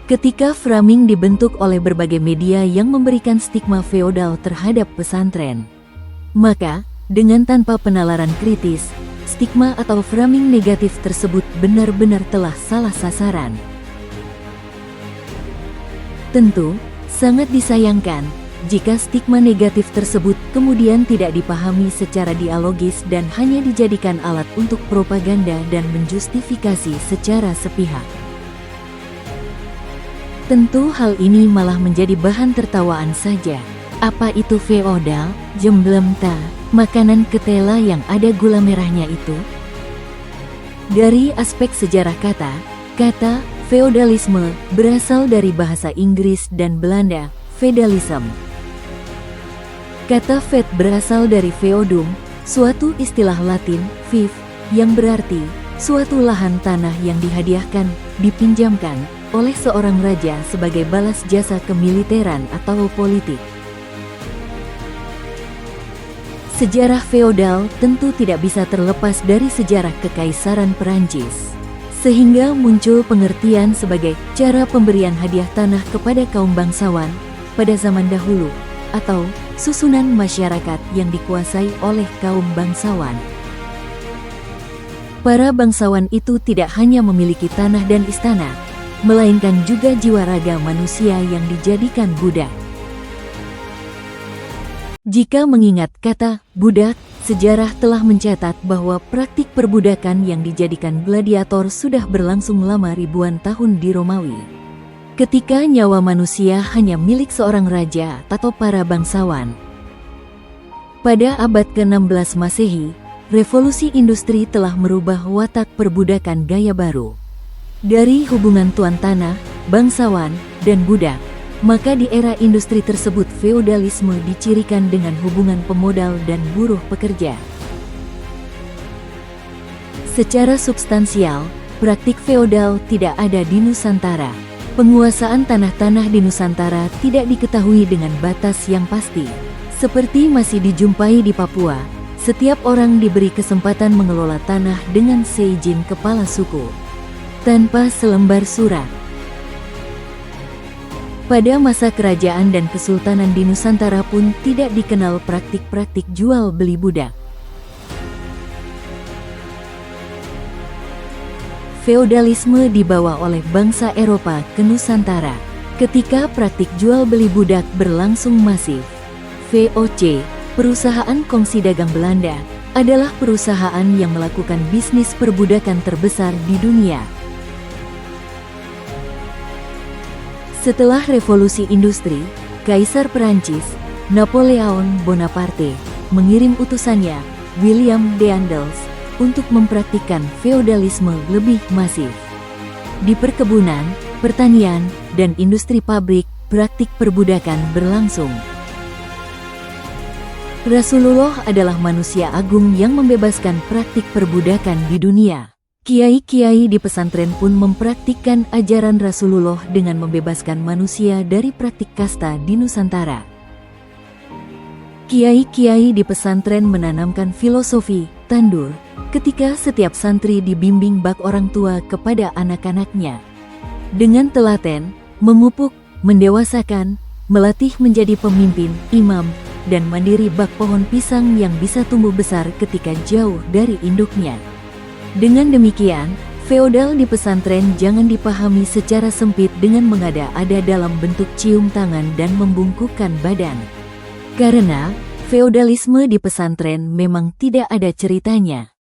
Ketika framing dibentuk oleh berbagai media yang memberikan stigma feodal terhadap pesantren, maka dengan tanpa penalaran kritis, stigma atau framing negatif tersebut benar-benar telah salah sasaran. Tentu, sangat disayangkan jika stigma negatif tersebut kemudian tidak dipahami secara dialogis dan hanya dijadikan alat untuk propaganda dan menjustifikasi secara sepihak. Tentu hal ini malah menjadi bahan tertawaan saja. Apa itu feodal, jemblem-ta, makanan ketela yang ada gula merahnya itu? Dari aspek sejarah kata feodalisme berasal dari bahasa Inggris dan Belanda, feudalism. Kata feud berasal dari feodum, suatu istilah Latin, fief, yang berarti suatu lahan tanah yang dihadiahkan, dipinjamkan oleh seorang raja sebagai balas jasa kemiliteran atau politik. Sejarah feodal tentu tidak bisa terlepas dari sejarah Kekaisaran Perancis, sehingga muncul pengertian sebagai cara pemberian hadiah tanah kepada kaum bangsawan pada zaman dahulu, atau susunan masyarakat yang dikuasai oleh kaum bangsawan. Para bangsawan itu tidak hanya memiliki tanah dan istana, melainkan juga jiwa raga manusia yang dijadikan budak. Jika mengingat kata budak, sejarah telah mencatat bahwa praktik perbudakan yang dijadikan gladiator sudah berlangsung lama ribuan tahun di Romawi. Ketika nyawa manusia hanya milik seorang raja atau para bangsawan. Pada abad ke-16 Masehi, revolusi industri telah merubah watak perbudakan gaya baru. Dari hubungan tuan tanah, bangsawan, dan budak, maka di era industri tersebut feodalisme dicirikan dengan hubungan pemodal dan buruh pekerja. Secara substansial, praktik feodal tidak ada di Nusantara. Penguasaan tanah-tanah di Nusantara tidak diketahui dengan batas yang pasti. Seperti masih dijumpai di Papua, setiap orang diberi kesempatan mengelola tanah dengan seizin kepala suku, tanpa selembar surat. Pada masa kerajaan dan kesultanan di Nusantara pun tidak dikenal praktik-praktik jual beli budak. Feodalisme dibawa oleh bangsa Eropa ke Nusantara. Ketika praktik jual beli budak berlangsung masif, VOC, perusahaan kongsi dagang Belanda, adalah perusahaan yang melakukan bisnis perbudakan terbesar di dunia. Setelah revolusi industri, Kaisar Perancis, Napoleon Bonaparte, mengirim utusannya, William Deandles, untuk mempraktikkan feodalisme lebih masif. Di perkebunan, pertanian, dan industri pabrik, praktik perbudakan berlangsung. Rasulullah adalah manusia agung yang membebaskan praktik perbudakan di dunia. Kiai-kiai di pesantren pun mempraktikkan ajaran Rasulullah dengan membebaskan manusia dari praktik kasta di Nusantara. Kiai-kiai di pesantren menanamkan filosofi tandur ketika setiap santri dibimbing bak orang tua kepada anak-anaknya. Dengan telaten, memupuk, mendewasakan, melatih menjadi pemimpin, imam, dan mandiri bak pohon pisang yang bisa tumbuh besar ketika jauh dari induknya. Dengan demikian, feodal di pesantren jangan dipahami secara sempit dengan mengada-ada dalam bentuk cium tangan dan membungkukkan badan. Karena, feodalisme di pesantren memang tidak ada ceritanya.